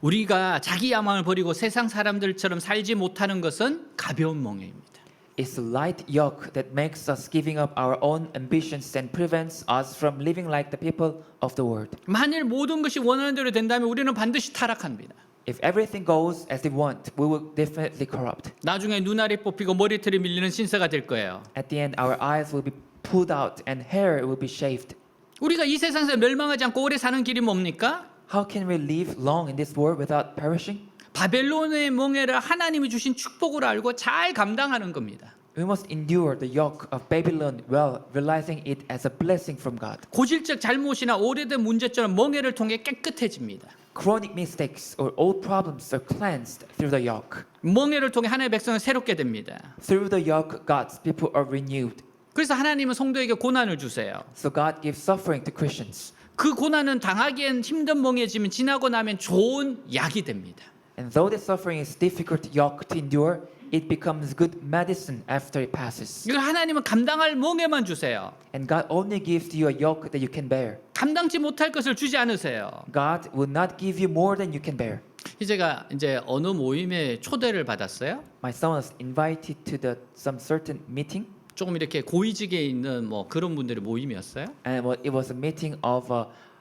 우리가 자기 야망을 버리고 세상 사람들처럼 살지 못하는 것은 가벼운 멍에입니다. It's the light yoke that makes us giving up our own ambitions and prevents us from living like the people of the world. 만일 모든 것이 원하는 대로 된다면 우리는 반드시 타락합니다. If everything goes as they want, we will definitely corrupt. 나중에 눈알이 뽑히고 머리털이 밀리는 신세가 될 거예요. At the end, our eyes will be pulled out and hair will be shaved. 우리가 이 세상에서 멸망하지 않고 오래 사는 길이 뭡니까? How can we live long in this world without perishing? 바벨론의 멍에를 하나님이 주신 축복으로 알고 잘 감당하는 겁니다. We must endure the yoke of Babylon well, realizing it as a blessing from God. 고질적 잘못이나 오래된 문제점은 멍에를 통해 깨끗해집니다. Chronic mistakes or old problems are cleansed through the yoke. 멍에를 통해 하나님의 백성은 새롭게 됩니다. Through the yoke, God's people are renewed. 그래서 하나님은 성도에게 고난을 주세요. So God gives suffering to Christians. 그 고난은 당하기엔 힘든 멍에지만 지나고 나면 좋은 약이 됩니다. And though the suffering is difficult yoke to endure, it becomes good medicine after it passes. 이걸 하나님은 감당할 멍에만 주세요. And God only gives you a yoke that you can bear. 감당치 못할 것을 주지 않으세요. God will not give you more than you can bear. 제가 이제 어느 모임에 초대를 받았어요. My son was invited to some certain meeting, 조금 이렇게 고위직에 있는 뭐 그런 분들의 모임이었어요. and it was a meeting of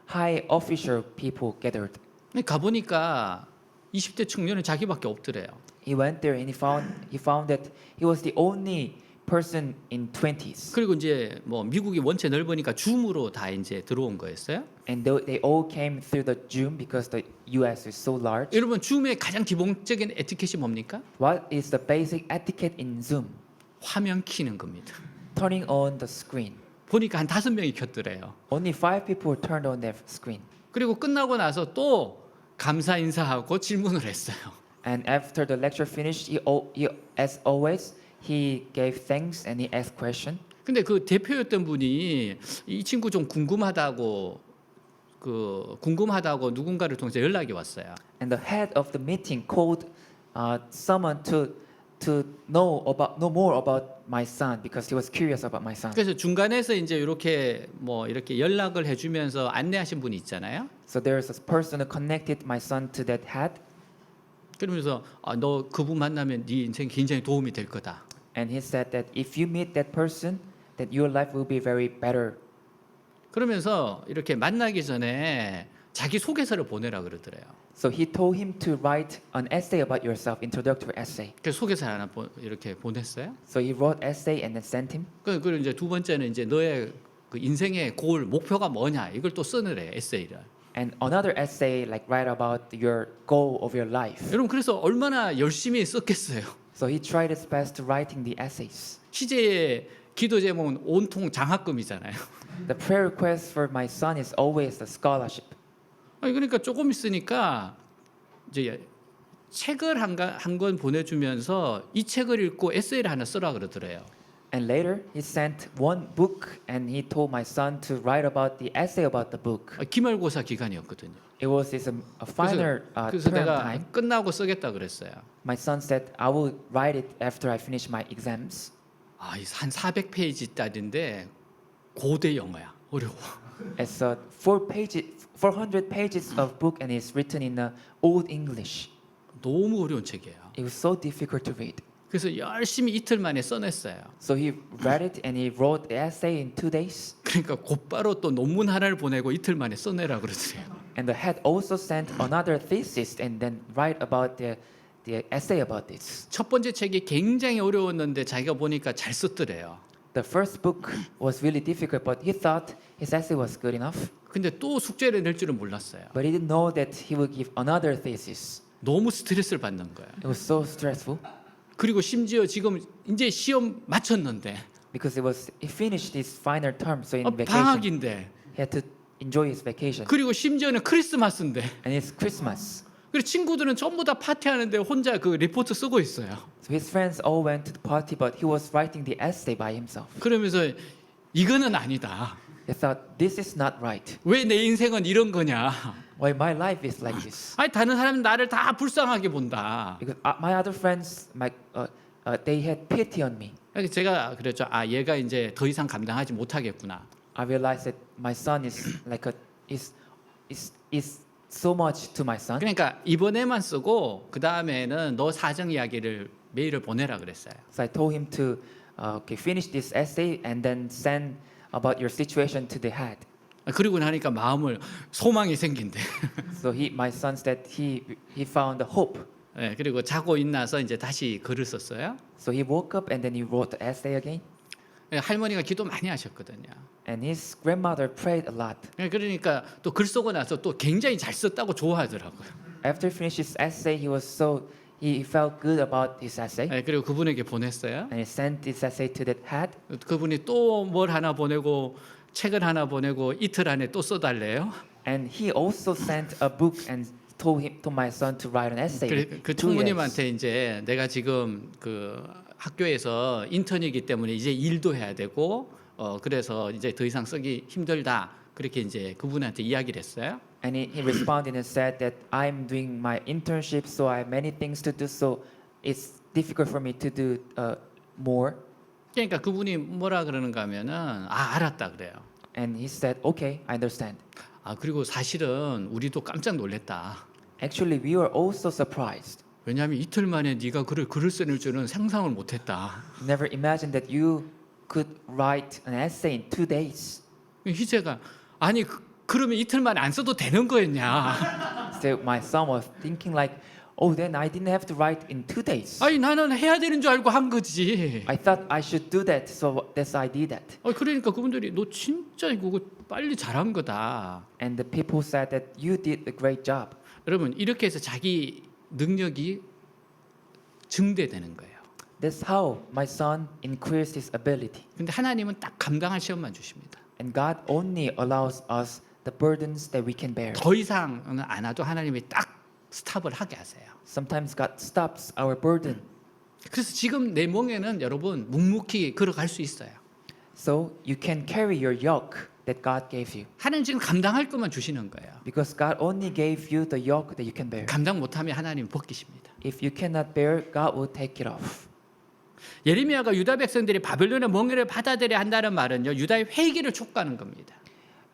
high official people gathered. 가 보니까 20대 청년은 자기밖에 없더래요. He went there and he found that he was the only person in 20s. 그리고 이제 뭐 미국이 원체 넓으니까 줌으로 다 이제 들어온 거였어요. And they all came through the Zoom because the US is so large. 여러분 줌의 가장 기본적인 에티켓이 뭡니까? What is the basic etiquette in Zoom? 화면 켜는 겁니다. Turning on the screen. 보니까 한 5명이 켰더래요. Only 5 people turned on their screen. 그리고 끝나고 나서 또 감사 인사하고 질문을 했어요. And after the lecture finished, as always, he gave thanks and he asked question. 근데 그 대표였던 분이 이 친구 좀 궁금하다고 누군가를 통해서 연락이 왔어요. And the head of the meeting called someone to know more about my son because he was curious about my son. 그래서 중간에서 이제 이렇게 연락을 해주면서 안내하신 분이 있잖아요. So there is a person who connected my son to that head, 그러면서 너 그분 만나면 네 인생 굉장히 도움이 될 거다. and he said that if you meet that person, that your life will be very better. 그러면서 이렇게 만나기 전에 자기 소개서를 보내라 그러더래요. So he told him to write an essay about yourself, introductory essay. 그래서 소개서를 하나 이렇게 보냈어요. So he wrote essay and then sent him. 그리고 이제 두 번째는 이제 너의 그 인생의 골 목표가 뭐냐 이걸 또 쓰느래 에세이를. And another essay like write about your goal of your life. 여러분 그래서 얼마나 열심히 썼겠어요. So he tried his best to writing the essays. 희재의 기도 제목은 온통 장학금이잖아요. The prayer request for my son is always the scholarship. 아니 그러니까 조금 있으니까 이제 책을 한 권 보내주면서 이 책을 읽고 에세이를 하나 쓰라 그러더래요. And later he sent one book and he told my son to write about the essay about the book. 기말고사 기간이었거든요. It was a final 그래서 term 내가 time. 끝나고 쓰겠다 그랬어요. My son said, I will write it after I finish my exams. 한 400페이지짜리인데 고대 영어야. 어려워. It's 400 pages of book and it's written in Old English. 너무 어려운 책이에요. It was so difficult to read. 그래서 열심히 이틀 만에 써냈어요. So he read it and he wrote the essay in 2 days. 그러니까 곧바로 또 논문 하나를 보내고 이틀 만에 써내라 그러더래요. And the head also sent another thesis and then write about the essay about this. 첫 번째 책이 굉장히 어려웠는데 자기가 보니까 잘 썼더래요. The first book was really difficult, but he thought his essay was good enough. 근데 또 숙제를 낼 줄은 몰랐어요. But he didn't know that he would give another thesis. 너무 스트레스를 받는 거예요. It was so stressful. 그리고 심지어 지금 이제 시험 마쳤는데 because he finished his final term, so in vacation 방학인데 he had to enjoy his vacation. 그리고 심지어는 크리스마스인데 And it's Christmas. 그리고 친구들은 전부 다 파티하는데 혼자 그 리포트 쓰고 있어요. So his friends all went to the party, but he was writing the essay by himself. 그러면서 이거는 아니다. They thought, this is not right. 왜 내 인생은 이런 거냐? Why my life is like this? 아니 다른 사람은 나를 다 불쌍하게 본다. Because my other friends, they had pity on me. 그래서 제가 그랬죠. 아 얘가 이제 더 이상 감당하지 못하겠구나. I realized that my son is like is so much to my son. 그러니까 이번에만 쓰고 그 다음에는 너 사정 이야기를 메일을 보내라 그랬어요. So I told him to finish this essay and then send about your situation to the head. 그리고 나니까 마음을 소망이 생긴대. So my son said he found the hope. 네, 그리고 자고 일어나서 이제 다시 글을 썼어요. So he woke up and then he wrote the essay again. 네, 할머니가 기도 많이 하셨거든요. And his grandmother prayed a lot. 네, 그러니까 또 글 쓰고 나서 또 굉장히 잘 썼다고 좋아하더라고요. After he finished his essay, he felt good about his essay. 네, 그리고 그분에게 보냈어요. And he sent this essay to that head. 그분이 또 뭘 하나 보내고 책을 하나 보내고 이틀 안에 또 써달래요. And he also sent a book and told my son to write an essay. 그 2 years. 총무님한테 이제 내가 지금 그 학교에서 인턴이기 때문에 이제 일도 해야 되고 그래서 이제 더 이상 쓰기 힘들다 그렇게 이제 그분한테 이야기를 했어요. And he responded and said that I'm doing my internship, so I have many things to do, so it's difficult for me to do more. 그러니까 그분이 뭐라 그러는가 하면은 아 알았다 그래요. And he said, okay, I understand. 아 그리고 사실은 우리도 깜짝 놀랐다. Actually, we were also surprised. 왜냐하면 이틀 만에 네가 글을 쓰는 줄은 상상을 못했다. Never imagined that you could write an essay in 2 days. 희재가 아니 그러면 이틀 만에 안 써도 되는 거였냐? So my son was thinking like, oh, then I didn't have to write in 2 days. 아니 나는 해야 되는 줄 알고 한 거지. I thought I should do that, so that's why I did that. 그러니까 그분들이 너 진짜 이거 빨리 잘한 거다. And the people said that you did a great job. 여러분 이렇게 해서 자기 능력이 증대되는 거예요. That's how my son increased his ability. 근데 하나님은 딱 감당할 시험만 주십니다. And God only allows us the burdens that we can bear. 더 이상은 안 와도 하나님이 딱 스탑을 하게 하세요. Sometimes God stops our burden. 그래서 지금 내 멍에는 여러분 묵묵히 걸어갈 수 있어요. So you can carry your yoke that God gave you. 하나님 지금 감당할 것만 주시는 거예요. Because God only gave you the yoke that you can bear. 감당 못하면 하나님 벗기십니다. If you cannot bear, God will take it off. 예레미야가 유다 백성들이 바벨론의 멍에를 받아들여야 한다는 말은요. 유다의 회개를 촉구하는 겁니다.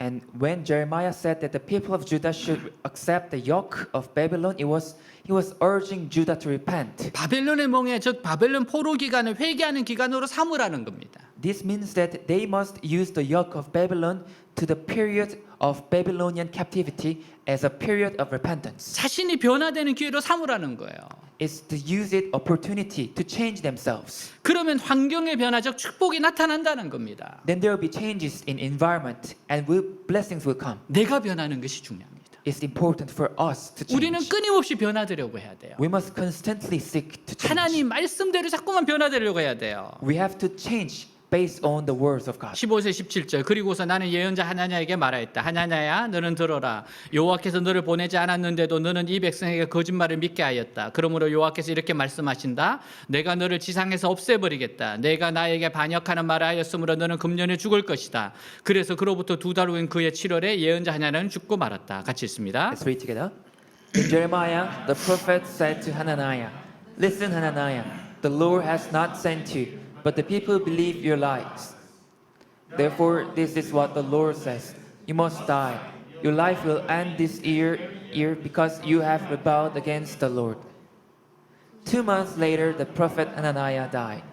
And when Jeremiah said that the people of Judah should accept the yoke of Babylon, he was urging Judah to repent. 바벨론의 멍에 즉 바벨론 포로 기간을 회개하는 기간으로 삼으라는 겁니다. This means that they must use the yoke of Babylon to the period of Babylonian captivity as a period of repentance. 자신이 변화되는 기회로 삼으라는 거예요. It's to use it opportunity to change themselves. 그러면 환경의 변화적 축복이 나타난다는 겁니다. Then there will be changes in environment and blessings will come. 내가 변하는 것이 중요합니다. It's important for us to 우리는 change. 끊임없이 변화되려고 해야 돼요. We must constantly seek to change. 하나님 말씀대로 자꾸만 변화되려고 해야 돼요. We have to change based on the words of God. 15세 17절 그리고서 나는 예언자 하나냐에게 말하였다. 하나냐야 너는 들어라. 여호와께서 너를 보내지 않았는데도 너는 이 백성에게 거짓말을 믿게 하였다. 그러므로 여호와께서 이렇게 말씀하신다. 내가 너를 지상에서 없애버리겠다. 내가 나에게 반역하는 말을 하였으므로 너는 금년에 죽을 것이다. 그래서 그로부터 2달 후인 그의 7월에 예언자 하나냐는 죽고 말았다. 같이 읽습니다. Let's read together. Then Jeremiah the prophet said to Hananiah, "Listen, Hananiah, the Lord has not sent you, but the people believe your lies. Therefore, this is what the Lord says: You must die. Your life will end this year because you have rebelled against the Lord." 2 months later, the prophet Hananiah died.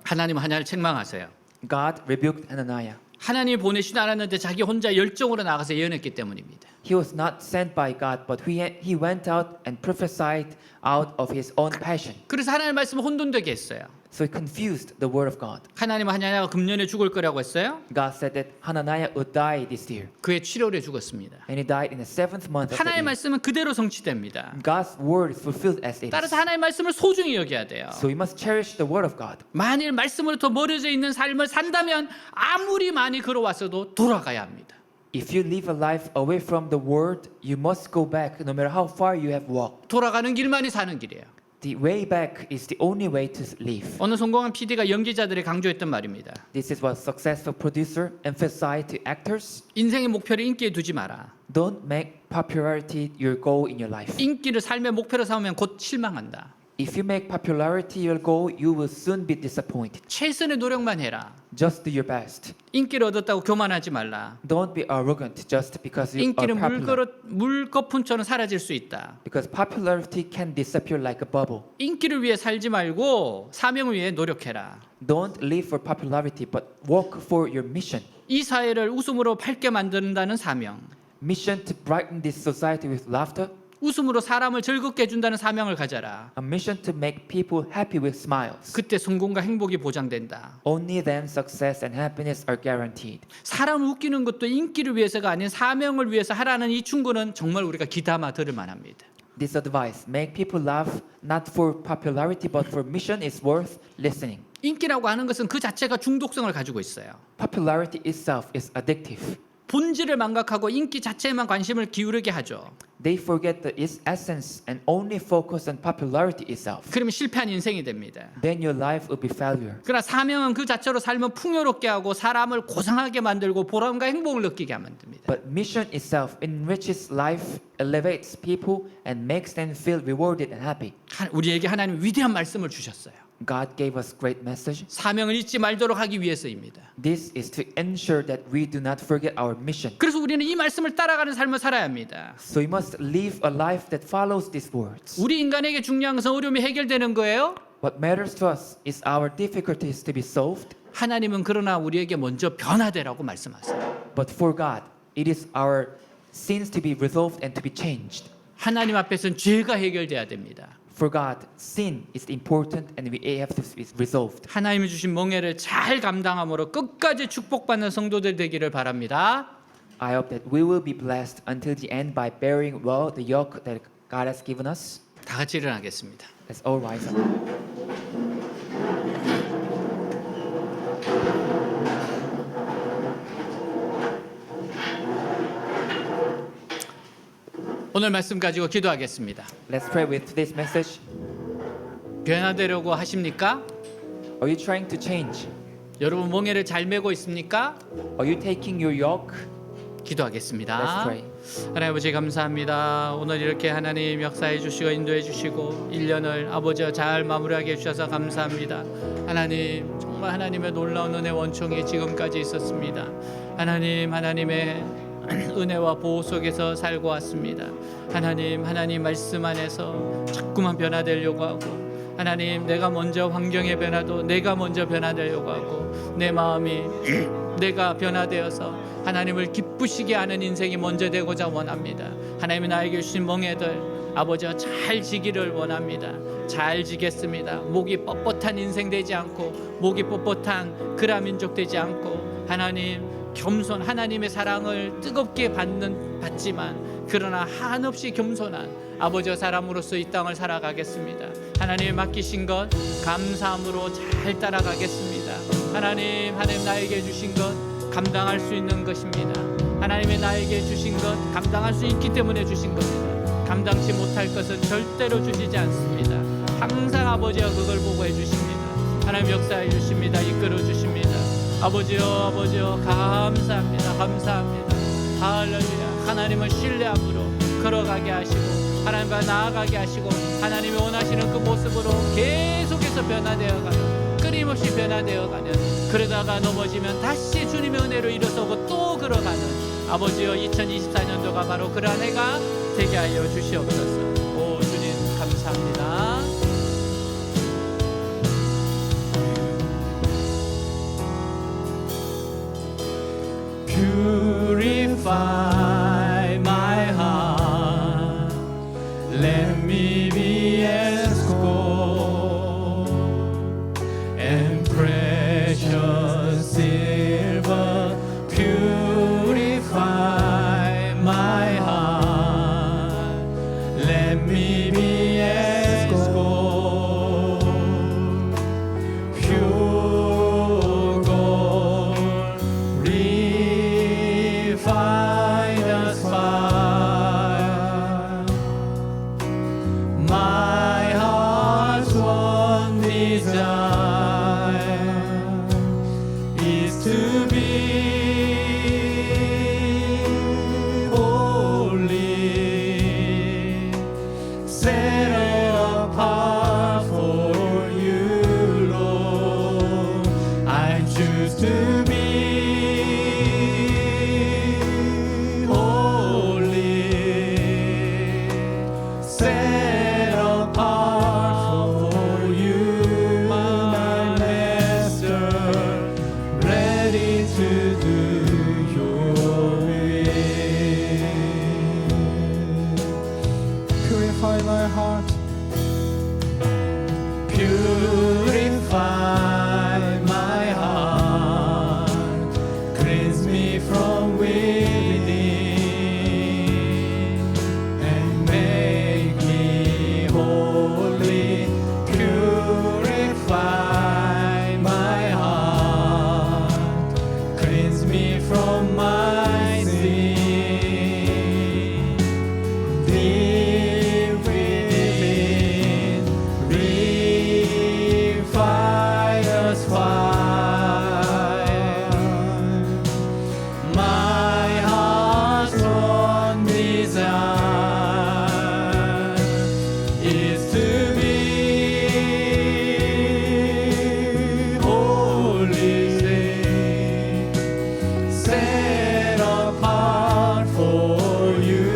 하나님 하나를 책망하세요. God rebuked Hananiah. 하나님 보내시지 않았는데 자기 혼자 열정으로 나가서 예언했기 때문입니다. He was not sent by God, but he went out and prophesied out of his own passion. 그래서 하나님의 말씀을 혼돈되게 했어요. So he confused the word of God. 하나님은 하나냐가 금년에 죽을 거라고 했어요. God said that Hananiah would die this year, 그의 7월에 죽었습니다. and he died in the 7th month of the 하나님의 year. 말씀은 그대로 성취됩니다. God's word is fulfilled as it 따라서 is. 하나님의 말씀을 소중히 여겨야 돼요. So we must cherish the word of God. 만일 말씀으로부터 멀어져 있는 삶을 산다면 아무리 많이 걸어왔어도 돌아가야 합니다. If you live a life away from the word, you must go back no matter how far you have walked. 돌아가는 길만이 사는 길이에요. The way back is the only way to live. 오늘 성공한 PD가 연기자들에 강조했던 말입니다. This is what successful producer emphasized to actors. 인생의 목표를 인기에 두지 마라. Don't make popularity your goal in your life. 인기를 삶의 목표로 삼으면 곧 실망한다. If you make popularity your goal, you will soon be disappointed. 최선의 노력만 해라. Just do your best. 인기를 얻었다고 교만하지 말라. Don't be arrogant just because you are 인기는 popular. 물거품처럼 사라질 수 있다. Because popularity can disappear like a bubble. 인기를 위해 살지 말고 사명을 위해 노력해라. Don't live for popularity, but work for your mission. 이 사회를 웃음으로 밝게 만든다는 사명. Mission to brighten this society with laughter. 웃음으로 사람을 즐겁게 해준다는 사명을 가져라. A mission to make people happy with smiles. 그때 성공과 행복이 보장된다. Only then success and happiness are guaranteed. 사람을 웃기는 것도 인기를 위해서가 아닌 사명을 위해서 하라는 이 충고는 정말 우리가 귀담아 들을 만합니다. This advice, make people laugh not for popularity but for mission, is worth listening. 인기라고 하는 것은 그 자체가 중독성을 가지고 있어요. Popularity itself is addictive. 본질을 망각하고 인기 자체에만 관심을 기울이게 하죠. They forget the essence and only focus on popularity itself. 그러면 실패한 인생이 됩니다. Then your life will be failure. 그러나 사명은 그 자체로 삶을 풍요롭게 하고 사람을 고상하게 만들고 보람과 행복을 느끼게 하면 됩니다. But mission itself enriches life, elevates people, and makes them feel rewarded and happy. 우리에게 하나님 위대한 말씀을 주셨어요. God gave us great message. 사명을 잊지 말도록 하기 위해서입니다. This is to ensure that we do not forget our mission. 그래서 우리는 이 말씀을 따라가는 삶을 살아야 합니다. So we must live a life that follows these words. 우리 인간에게 중요한 것은 어려움이 해결되는 거예요. What matters to us is our difficulties to be solved. 하나님은 그러나 우리에게 먼저 변화되라고 말씀하세요. But for God, it is our sins to be resolved and to be changed. 하나님 앞에서는 죄가 해결돼야 됩니다. For God, sin is important and we have to be resolved. 하나님이 주신 멍에를 잘 감당함으로 끝까지 축복받는 성도들 되기를 바랍니다. I hope that we will be blessed until the end by bearing well the yoke that God has given us. 다 같이 일어나겠습니다. Let's all rise up. 오늘 말씀 가지고 기도하겠습니다. Let's pray with this message. 변화되려고 하십니까? Are you trying to change? 여러분 멍에를 잘 메고 있습니까? Are you taking your yoke? 기도하겠습니다. Let's pray. 하나님 아버지 감사합니다. 오늘 이렇게 하나님 역사해 주시고 인도해 주시고 1년을 아버지와 잘 마무리하게 해주셔서 감사합니다. 하나님 정말 하나님의 놀라운 은혜 원총이 지금까지 있었습니다. 하나님의 은혜와 보호 속에서 살고 왔습니다. 하나님 말씀 안에서 자꾸만 변화되려고 하고 하나님 내가 먼저 환경의 변화도 내가 먼저 변화되려고 하고 내 마음이 내가 변화되어서 하나님을 기쁘시게 하는 인생이 먼저 되고자 원합니다. 하나님이 나에게 주신 멍에들 아버지와 잘 지기를 원합니다. 잘 지겠습니다. 목이 뻣뻣한 인생 되지 않고 목이 뻣뻣한 그라 민족 되지 않고 하나님 겸손 하나님의 사랑을 뜨겁게 받지만 그러나 한없이 겸손한 아버지와 사람으로서 이 땅을 살아가겠습니다. 하나님이 맡기신 것 감사함으로 잘 따라가겠습니다. 하나님 나에게 주신 것 감당할 수 있는 것입니다. 하나님이 나에게 주신 것 감당할 수 있기 때문에 주신 겁니다. 감당치 못할 것은 절대로 주시지 않습니다. 항상 아버지가 그걸 보고 해주십니다. 하나님 역사해 주십니다. 이끌어 주십니다. 아버지요 감사합니다. 할렐루야. 하나님을 신뢰함으로 걸어가게 하시고 하나님과 나아가게 하시고 하나님이 원하시는 그 모습으로 계속해서 변화되어가는 끊임없이 변화되어가는 그러다가 넘어지면 다시 주님의 은혜로 일어서고 또 걸어가는 아버지여 2024년도가 바로 그러한 해가 되게 하여 주시옵소서. 오 주님 감사합니다. Purify my Let me be as gold and precious silver. Purify my heart. Let me be as gold, pure gold, refined as fire. My heart's one desire is to be holy, set apart for you, Lord. I choose to be holy, set apart for you, my Master, ready to do your will. Purify my heart. Purify my heart, cleanse me from within, and make me holy. Purify my heart, cleanse me from my sin. Deep within, refiner's fire. My heart's one desire is to be holy, set apart for you,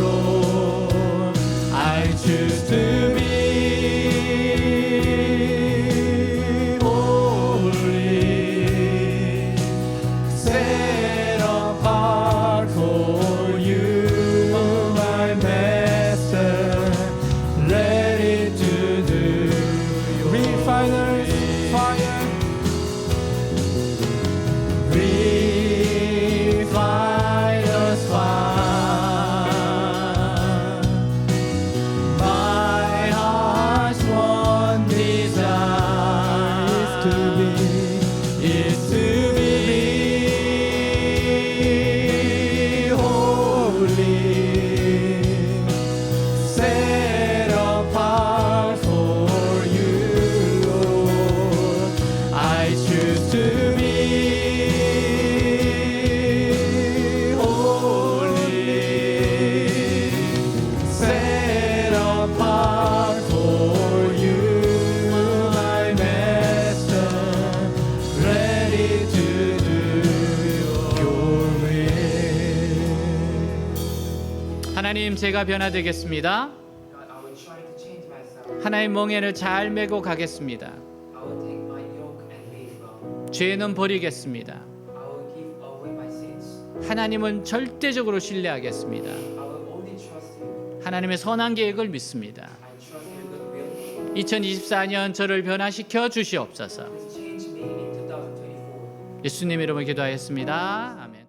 Lord. I choose to be holy, set apart for you, my Master, ready to do your Refiner's fire. Refiner's fire. My heart's one desire is to be holy, set apart for you, Lord. I choose to be holy, set apart for you, my Master, ready to do your will. 하나님, 제가 변화되겠습니다. God, I will try to change myself. 하나님 멍에를 잘 메고 가겠습니다. I will take my yoke and live well. 죄는 버리겠습니다. I will give away my sins. 하나님은 절대적으로 신뢰하겠습니다. I will only trust you. 하나님의 선한 계획을 믿습니다. I trust your good will. 2024년 저를 변화시켜 주시옵소서. Please change me in 2024. 예수님 이름으로 기도하였습니다. 아멘.